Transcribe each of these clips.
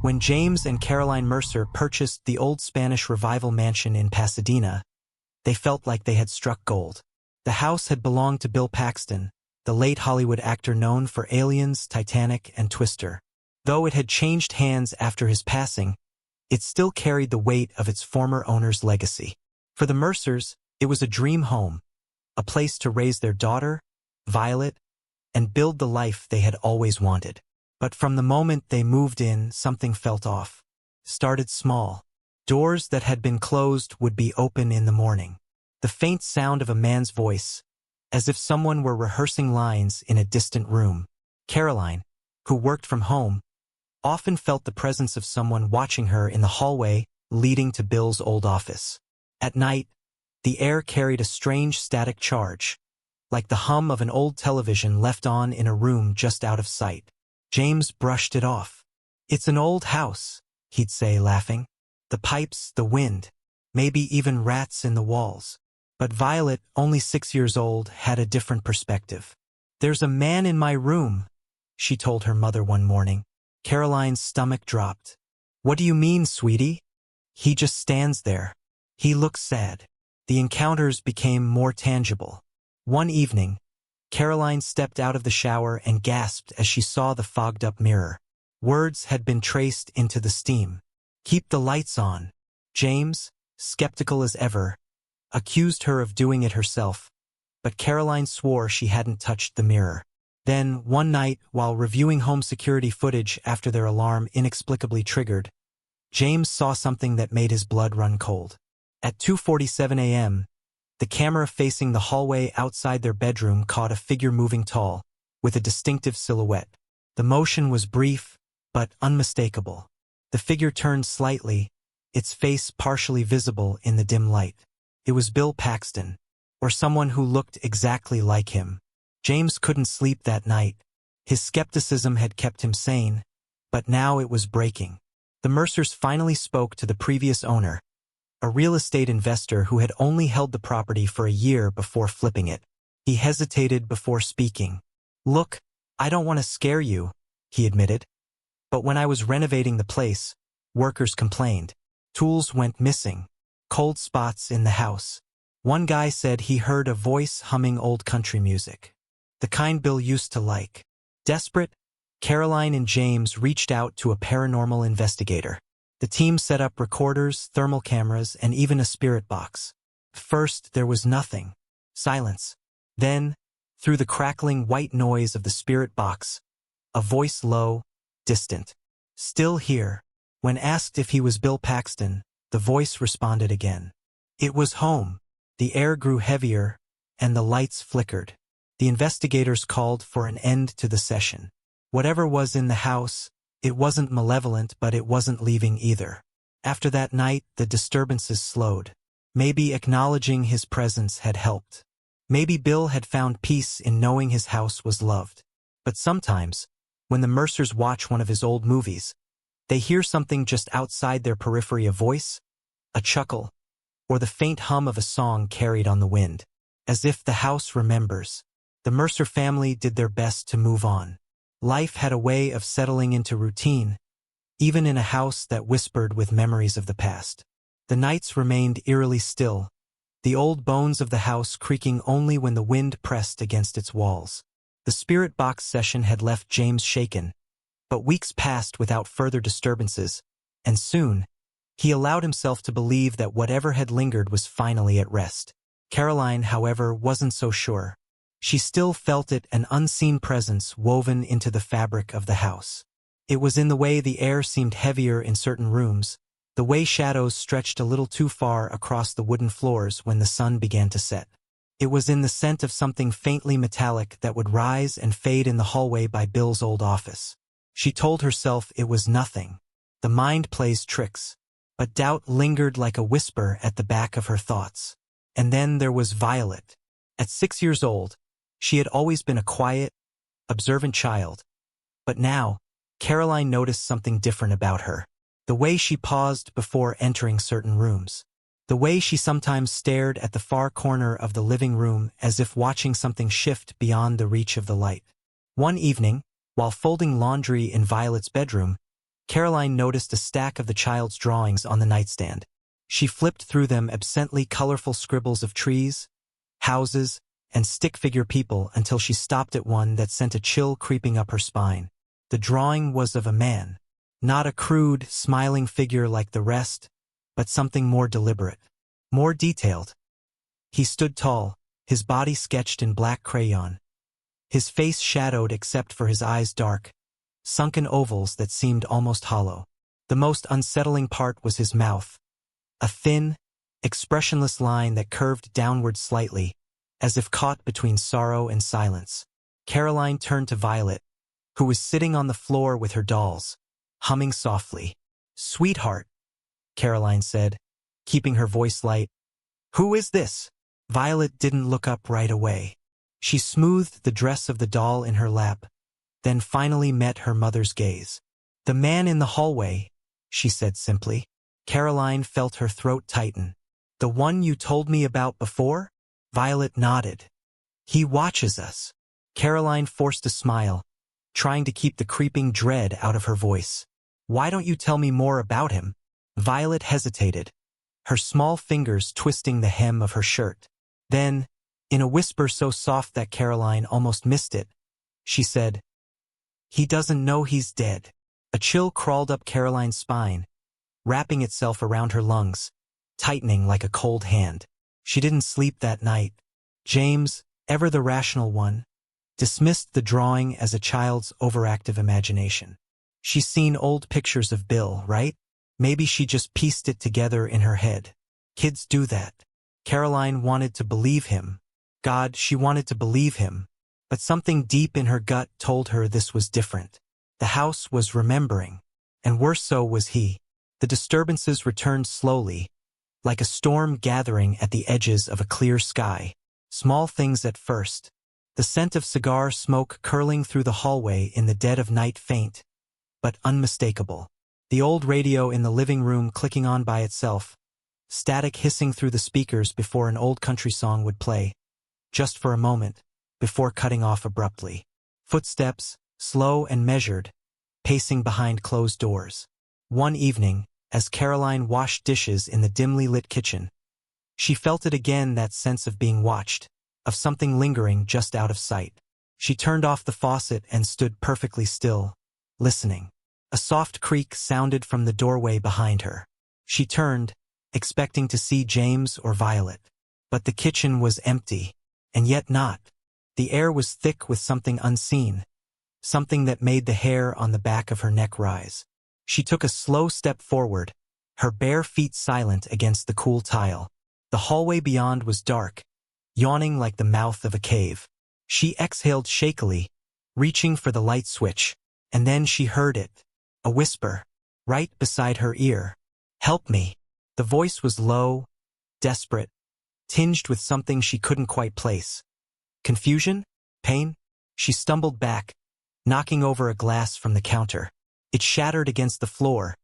When James and Caroline Mercer purchased the old Spanish Revival mansion in Pasadena, they felt like they had struck gold. The house had belonged to Bill Paxton, the late Hollywood actor known for Aliens, Titanic, and Twister. Though it had changed hands after his passing, it still carried the weight of its former owner's legacy. For the Mercers, it was a dream home, a place to raise their daughter, Violet, and build the life they had always wanted. But from the moment they moved in, something felt off. Started small. Doors that had been closed would be open in the morning. The faint sound of a man's voice, as if someone were rehearsing lines in a distant room. Caroline, who worked from home, often felt the presence of someone watching her in the hallway leading to Bill's old office. At night, the air carried a strange static charge, like the hum of an old television left on in a room just out of sight. James brushed it off. "It's an old house," he'd say, laughing. "The pipes, the wind, maybe even rats in the walls." But Violet, only 6 years old, had a different perspective. "There's a man in my room," she told her mother one morning. Caroline's stomach dropped. "What do you mean, sweetie?" "He just stands there. He looks sad." The encounters became more tangible. One evening, Caroline stepped out of the shower and gasped as she saw the fogged-up mirror. Words had been traced into the steam. "Keep the lights on." James, skeptical as ever, accused her of doing it herself, but Caroline swore she hadn't touched the mirror. Then, one night, while reviewing home security footage after their alarm inexplicably triggered, James saw something that made his blood run cold. At 2:47 a.m., the camera facing the hallway outside their bedroom caught a figure moving tall, with a distinctive silhouette. The motion was brief, but unmistakable. The figure turned slightly, its face partially visible in the dim light. It was Bill Paxton, or someone who looked exactly like him. James couldn't sleep that night. His skepticism had kept him sane, but now it was breaking. The Mercers finally spoke to the previous owner, a real estate investor who had only held the property for a year before flipping it. He hesitated before speaking. "Look, I don't want to scare you," he admitted, "but when I was renovating the place, workers complained. Tools went missing. Cold spots in the house. One guy said he heard a voice humming old country music, the kind Bill used to like." Desperate, Caroline and James reached out to a paranormal investigator. The team set up recorders, thermal cameras, and even a spirit box. First, there was nothing. Silence. Then, through the crackling white noise of the spirit box, a voice low, distant. "Still here." When asked if he was Bill Paxton, the voice responded again. It was home. The air grew heavier, and the lights flickered. The investigators called for an end to the session. Whatever was in the house, it wasn't malevolent, but it wasn't leaving either. After that night, the disturbances slowed. Maybe acknowledging his presence had helped. Maybe Bill had found peace in knowing his house was loved. But sometimes, when the Mercers watch one of his old movies, they hear something just outside their periphery, a voice, a chuckle, or the faint hum of a song carried on the wind. As if the house remembers. The Mercer family did their best to move on. Life had a way of settling into routine, even in a house that whispered with memories of the past. The nights remained eerily still, the old bones of the house creaking only when the wind pressed against its walls. The spirit box session had left James shaken, but weeks passed without further disturbances, and soon, he allowed himself to believe that whatever had lingered was finally at rest. Caroline, however, wasn't so sure. She still felt it, an unseen presence woven into the fabric of the house. It was in the way the air seemed heavier in certain rooms, the way shadows stretched a little too far across the wooden floors when the sun began to set. It was in the scent of something faintly metallic that would rise and fade in the hallway by Bill's old office. She told herself it was nothing. The mind plays tricks. But doubt lingered like a whisper at the back of her thoughts. And then there was Violet. At 6 years old, she had always been a quiet, observant child. But now, Caroline noticed something different about her. The way she paused before entering certain rooms. The way she sometimes stared at the far corner of the living room as if watching something shift beyond the reach of the light. One evening, while folding laundry in Violet's bedroom, Caroline noticed a stack of the child's drawings on the nightstand. She flipped through them, absently colorful scribbles of trees, houses, and stick-figure people, until she stopped at one that sent a chill creeping up her spine. The drawing was of a man. Not a crude, smiling figure like the rest, but something more deliberate, more detailed. He stood tall, his body sketched in black crayon. His face shadowed except for his eyes' dark, sunken ovals that seemed almost hollow. The most unsettling part was his mouth, a thin, expressionless line that curved downward slightly, as if caught between sorrow and silence. Caroline turned to Violet, who was sitting on the floor with her dolls, humming softly. "Sweetheart," Caroline said, keeping her voice light. "Who is this?" Violet didn't look up right away. She smoothed the dress of the doll in her lap, then finally met her mother's gaze. "The man in the hallway," she said simply. Caroline felt her throat tighten. "The one you told me about before?" Violet nodded. "He watches us." Caroline forced a smile, trying to keep the creeping dread out of her voice. "Why don't you tell me more about him?" Violet hesitated, her small fingers twisting the hem of her shirt. Then, in a whisper so soft that Caroline almost missed it, she said, "He doesn't know he's dead." A chill crawled up Caroline's spine, wrapping itself around her lungs, tightening like a cold hand. She didn't sleep that night. James, ever the rational one, dismissed the drawing as a child's overactive imagination. She's seen old pictures of Bill, right? Maybe she just pieced it together in her head. Kids do that. Caroline wanted to believe him. God, she wanted to believe him. But something deep in her gut told her this was different. The house was remembering, and worse so was he. The disturbances returned slowly, like a storm gathering at the edges of a clear sky. Small things at first. The scent of cigar smoke curling through the hallway in the dead of night, faint, but unmistakable. The old radio in the living room clicking on by itself, static hissing through the speakers before an old country song would play, just for a moment, before cutting off abruptly. Footsteps, slow and measured, pacing behind closed doors. One evening, as Caroline washed dishes in the dimly lit kitchen, she felt it again, that sense of being watched, of something lingering just out of sight. She turned off the faucet and stood perfectly still, listening. A soft creak sounded from the doorway behind her. She turned, expecting to see James or Violet. But the kitchen was empty, and yet not. The air was thick with something unseen, something that made the hair on the back of her neck rise. She took a slow step forward, her bare feet silent against the cool tile. The hallway beyond was dark, yawning like the mouth of a cave. She exhaled shakily, reaching for the light switch, and then she heard it. A whisper, right beside her ear. "Help me." The voice was low, desperate, tinged with something she couldn't quite place. Confusion? Pain? She stumbled back, knocking over a glass from the counter. It shattered against the floor,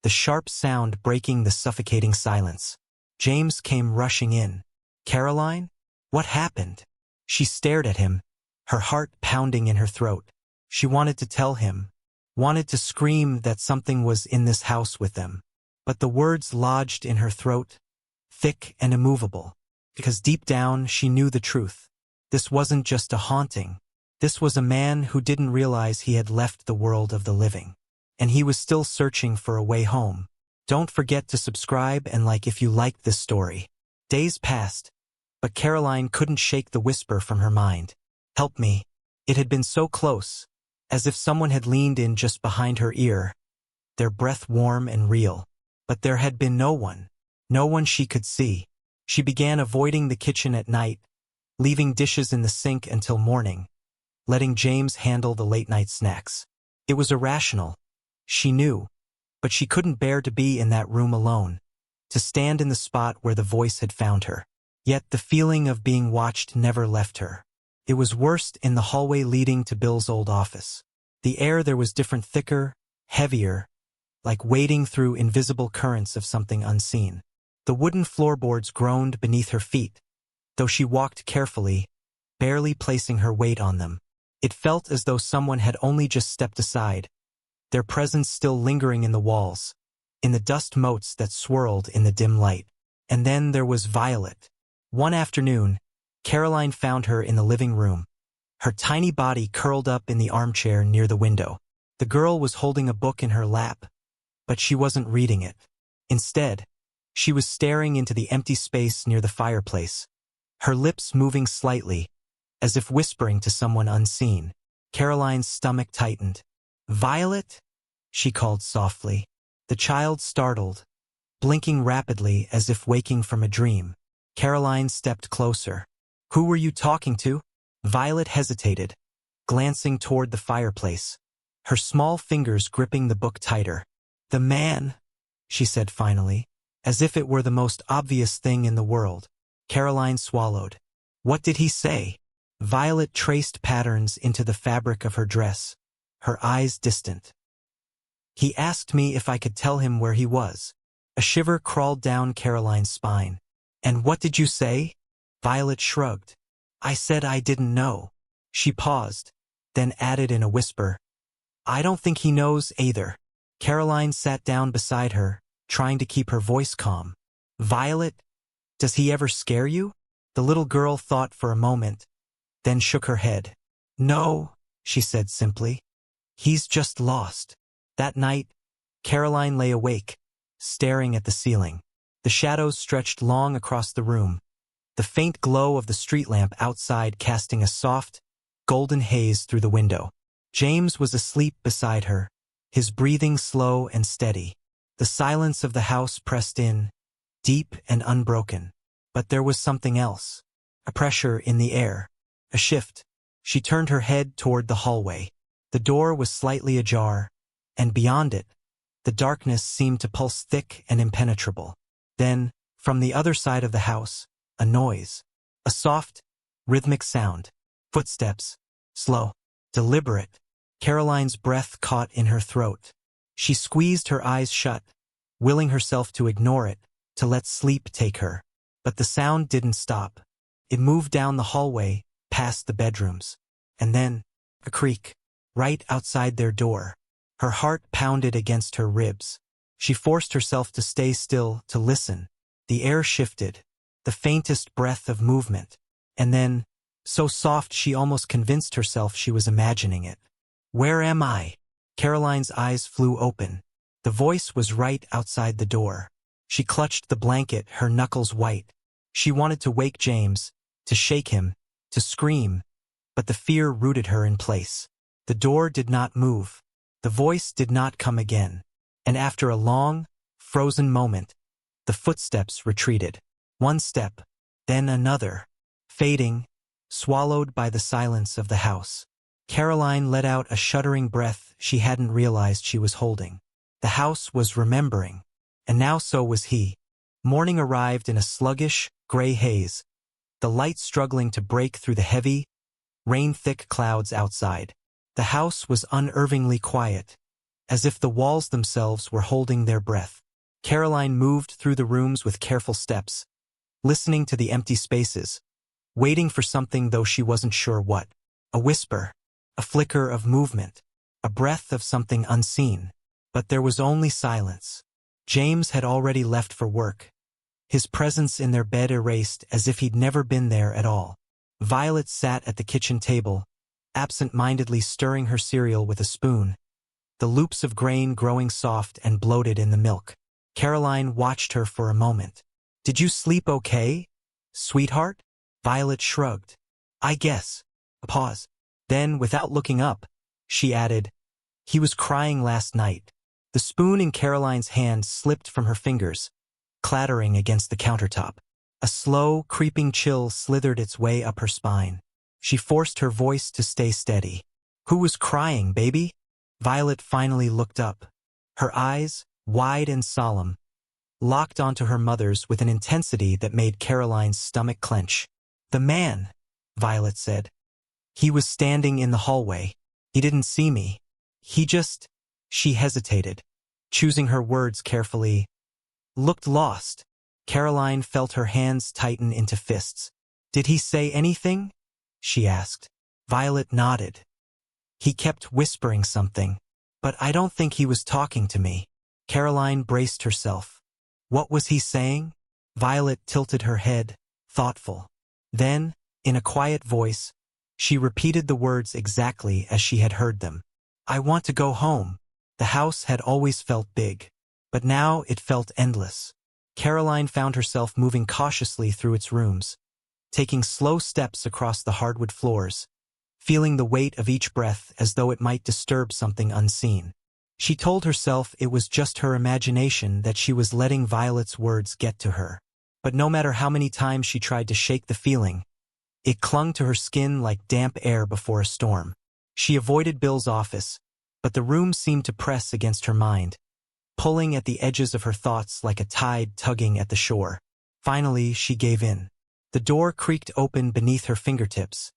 the sharp sound breaking the suffocating silence. James came rushing in. "Caroline? What happened?" She stared at him, her heart pounding in her throat. She wanted to tell him, wanted to scream that something was in this house with them. But the words lodged in her throat, thick and immovable, because deep down she knew the truth. This wasn't just a haunting. This was a man who didn't realize he had left the world of the living. And he was still searching for a way home. Don't forget to subscribe and like if you liked this story. Days passed, but Caroline couldn't shake the whisper from her mind. "Help me." It had been so close, as if someone had leaned in just behind her ear, their breath warm and real. But there had been no one she could see. She began avoiding the kitchen at night, leaving dishes in the sink until morning, letting James handle the late-night snacks. It was irrational, she knew, but she couldn't bear to be in that room alone, to stand in the spot where the voice had found her. Yet the feeling of being watched never left her. It was worst in the hallway leading to Bill's old office. The air there was different, thicker, heavier, like wading through invisible currents of something unseen. The wooden floorboards groaned beneath her feet, though she walked carefully, barely placing her weight on them. It felt as though someone had only just stepped aside, their presence still lingering in the walls, in the dust motes that swirled in the dim light. And then there was Violet. One afternoon, Caroline found her in the living room, her tiny body curled up in the armchair near the window. The girl was holding a book in her lap, but she wasn't reading it. Instead, she was staring into the empty space near the fireplace, her lips moving slightly, as if whispering to someone unseen. Caroline's stomach tightened. "Violet?" she called softly. The child startled, blinking rapidly as if waking from a dream. Caroline stepped closer. "Who were you talking to?" Violet hesitated, glancing toward the fireplace, her small fingers gripping the book tighter. "The man," she said finally, as if it were the most obvious thing in the world. Caroline swallowed. "What did he say?" Violet traced patterns into the fabric of her dress, her eyes distant. "He asked me if I could tell him where he was." A shiver crawled down Caroline's spine. "And what did you say?" Violet shrugged. "I said I didn't know." She paused, then added in a whisper, "I don't think he knows either." Caroline sat down beside her, trying to keep her voice calm. "Violet, does he ever scare you?" The little girl thought for a moment, then shook her head. "No," she said simply. "He's just lost." That night, Caroline lay awake, staring at the ceiling. The shadows stretched long across the room, the faint glow of the street lamp outside casting a soft, golden haze through the window. James was asleep beside her, his breathing slow and steady. The silence of the house pressed in, deep and unbroken. But there was something else, a pressure in the air, a shift. She turned her head toward the hallway. The door was slightly ajar, and beyond it, the darkness seemed to pulse thick and impenetrable. Then, from the other side of the house, a noise, a soft, rhythmic sound. Footsteps, slow, deliberate. Caroline's breath caught in her throat. She squeezed her eyes shut, willing herself to ignore it, to let sleep take her. But the sound didn't stop. It moved down the hallway, past the bedrooms. And then, a creak, right outside their door. Her heart pounded against her ribs. She forced herself to stay still, to listen. The air shifted, the faintest breath of movement. And then, so soft she almost convinced herself she was imagining it. "Where am I?" Caroline's eyes flew open. The voice was right outside the door. She clutched the blanket, her knuckles white. She wanted to wake James, to shake him, to scream, but the fear rooted her in place. The door did not move. The voice did not come again. And after a long, frozen moment, the footsteps retreated. One step, then another, fading, swallowed by the silence of the house. Caroline let out a shuddering breath she hadn't realized she was holding. The house was remembering, and now so was he. Morning arrived in a sluggish, gray haze, the light struggling to break through the heavy, rain-thick clouds outside. The house was unervingly quiet, as if the walls themselves were holding their breath. Caroline moved through the rooms with careful steps, listening to the empty spaces, waiting for something though she wasn't sure what. A whisper, a flicker of movement, a breath of something unseen. But there was only silence. James had already left for work, his presence in their bed erased as if he'd never been there at all. Violet sat at the kitchen table, absent-mindedly stirring her cereal with a spoon, the loops of grain growing soft and bloated in the milk. Caroline watched her for a moment. "Did you sleep okay, sweetheart?" Violet shrugged. "I guess." A pause. Then, without looking up, she added, "He was crying last night." The spoon in Caroline's hand slipped from her fingers, clattering against the countertop. A slow, creeping chill slithered its way up her spine. She forced her voice to stay steady. "Who was crying, baby?" Violet finally looked up, her eyes, wide and solemn, locked onto her mother's with an intensity that made Caroline's stomach clench. "The man," Violet said. "He was standing in the hallway. He didn't see me. He just—" She hesitated, choosing her words carefully. "Looked lost." Caroline felt her hands tighten into fists. "Did he say anything?" she asked. Violet nodded. "He kept whispering something. But I don't think he was talking to me. Caroline braced herself. What was he saying? Violet tilted her head, thoughtful. Then, in a quiet voice, she repeated the words exactly as she had heard them. I want to go home. The house had always felt big, but now it felt endless. Caroline found herself moving cautiously through its rooms, taking slow steps across the hardwood floors, feeling the weight of each breath as though it might disturb something unseen. She told herself it was just her imagination, that she was letting Violet's words get to her. But no matter how many times she tried to shake the feeling, it clung to her skin like damp air before a storm. She avoided Bill's office, but the room seemed to press against her mind, pulling at the edges of her thoughts like a tide tugging at the shore. Finally, she gave in. The door creaked open beneath her fingertips,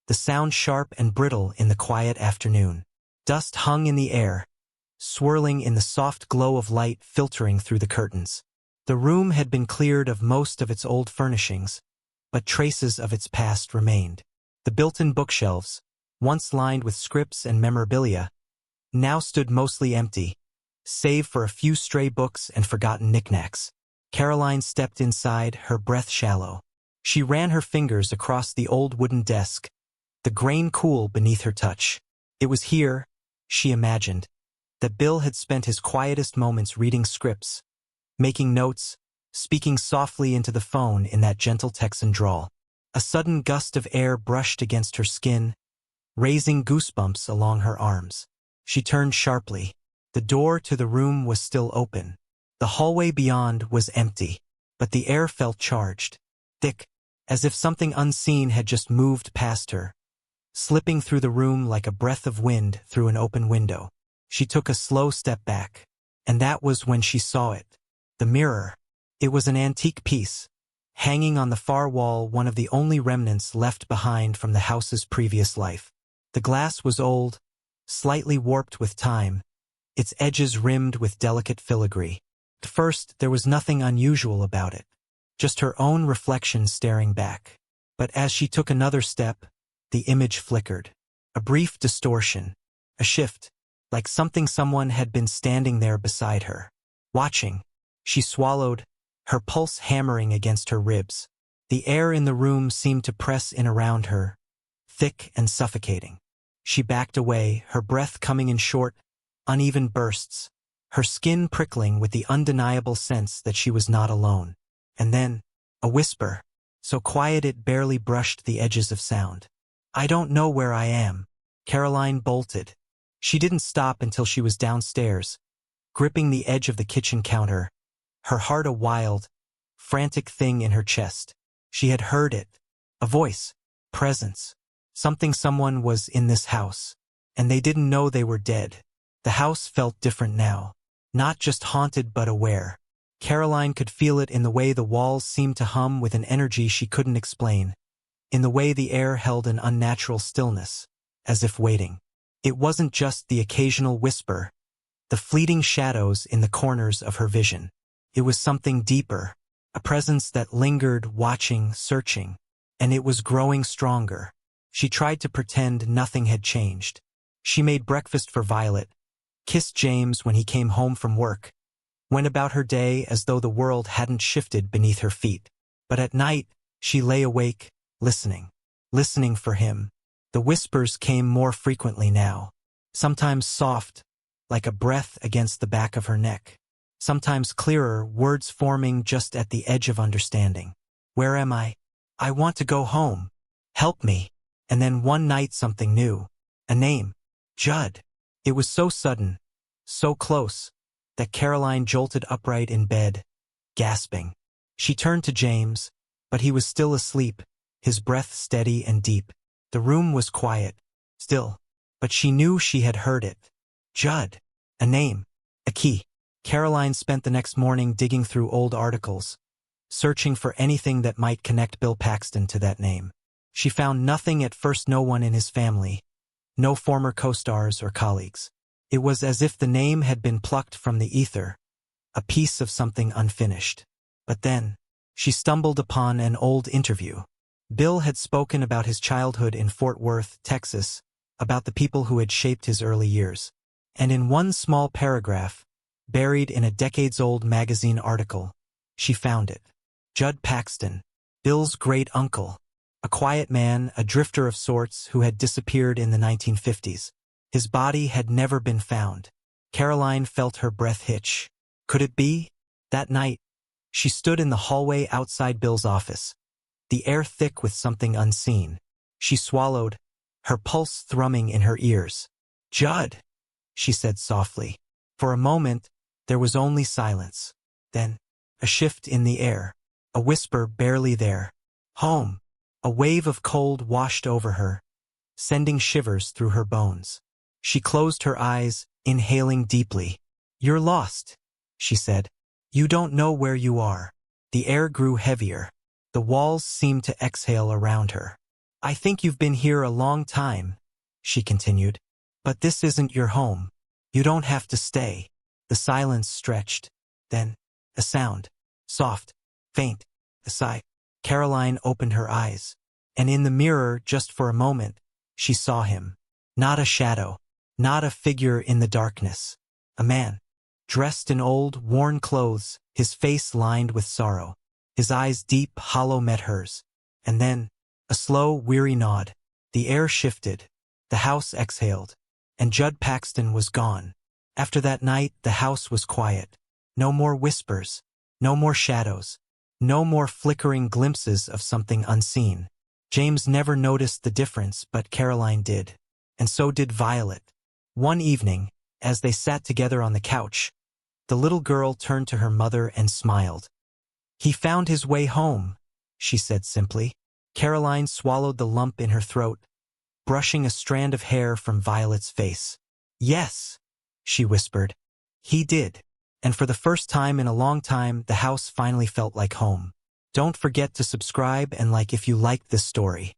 the sound sharp and brittle in the quiet afternoon. Dust hung in the air, swirling in the soft glow of light filtering through the curtains. The room had been cleared of most of its old furnishings, but traces of its past remained. The built-in bookshelves, once lined with scripts and memorabilia, now stood mostly empty, save for a few stray books and forgotten knickknacks. Caroline stepped inside, her breath shallow. She ran her fingers across the old wooden desk, the grain cool beneath her touch. It was here, she imagined, that Bill had spent his quietest moments reading scripts, making notes, speaking softly into the phone in that gentle Texan drawl. A sudden gust of air brushed against her skin, raising goosebumps along her arms. She turned sharply. The door to the room was still open. The hallway beyond was empty, but the air felt charged, thick, as if something unseen had just moved past her, slipping through the room like a breath of wind through an open window. She took a slow step back, and that was when she saw it. The mirror. It was an antique piece, hanging on the far wall, one of the only remnants left behind from the house's previous life. The glass was old, slightly warped with time, its edges rimmed with delicate filigree. At first, there was nothing unusual about it, just her own reflection staring back. But as she took another step, the image flickered. A brief distortion, a shift, like someone had been standing there beside her, watching. She swallowed, her pulse hammering against her ribs. The air in the room seemed to press in around her, thick and suffocating. She backed away, her breath coming in short, uneven bursts, her skin prickling with the undeniable sense that she was not alone. And then, a whisper, so quiet it barely brushed the edges of sound. I don't know where I am. Caroline bolted. She didn't stop until she was downstairs, gripping the edge of the kitchen counter, her heart a wild, frantic thing in her chest. She had heard it. A voice. Presence. Someone was in this house. And they didn't know they were dead. The house felt different now. Not just haunted but aware. Caroline could feel it in the way the walls seemed to hum with an energy she couldn't explain. In the way the air held an unnatural stillness, as if waiting. It wasn't just the occasional whisper, the fleeting shadows in the corners of her vision. It was something deeper, a presence that lingered, watching, searching, and it was growing stronger. She tried to pretend nothing had changed. She made breakfast for Violet, kissed James when he came home from work, went about her day as though the world hadn't shifted beneath her feet. But at night, she lay awake, listening for him. The whispers came more frequently now, sometimes soft, like a breath against the back of her neck. Sometimes clearer, words forming just at the edge of understanding. Where am I? I want to go home. Help me. And then one night something new. A name. Judd. It was so sudden, so close, that Caroline jolted upright in bed, gasping. She turned to James, but he was still asleep, his breath steady and deep. The room was quiet, still, but she knew she had heard it. Judd. A name. A key. Caroline spent the next morning digging through old articles, searching for anything that might connect Bill Paxton to that name. She found nothing at first, no one in his family, no former co-stars or colleagues. It was as if the name had been plucked from the ether, a piece of something unfinished. But then, she stumbled upon an old interview. Bill had spoken about his childhood in Fort Worth, Texas, about the people who had shaped his early years. And in one small paragraph, buried in a decades-old magazine article, she found it. Judd Paxton, Bill's great-uncle, a quiet man, a drifter of sorts who had disappeared in the 1950s. His body had never been found. Caroline felt her breath hitch. Could it be? That night, she stood in the hallway outside Bill's office, the air thick with something unseen. She swallowed, her pulse thrumming in her ears. "Judd," she said softly. For a moment, there was only silence. Then, a shift in the air, a whisper barely there. "Home." A wave of cold washed over her, sending shivers through her bones. She closed her eyes, inhaling deeply. "You're lost," she said. "You don't know where you are." The air grew heavier. The walls seemed to exhale around her. "I think you've been here a long time," she continued. "But this isn't your home. You don't have to stay." The silence stretched. Then, a sound. Soft, faint, a sigh. Caroline opened her eyes. And in the mirror, just for a moment, she saw him. Not a shadow. Not a figure in the darkness. A man. Dressed in old, worn clothes, his face lined with sorrow. His eyes deep, hollow met hers. And then, a slow, weary nod. The air shifted. The house exhaled. And Judd Paxton was gone. After that night, the house was quiet. No more whispers. No more shadows. No more flickering glimpses of something unseen. James never noticed the difference, but Caroline did. And so did Violet. One evening, as they sat together on the couch, the little girl turned to her mother and smiled. "He found his way home," she said simply. Caroline swallowed the lump in her throat, brushing a strand of hair from Violet's face. "Yes," she whispered. "He did." And for the first time in a long time, the house finally felt like home. Don't forget to subscribe and like if you liked this story.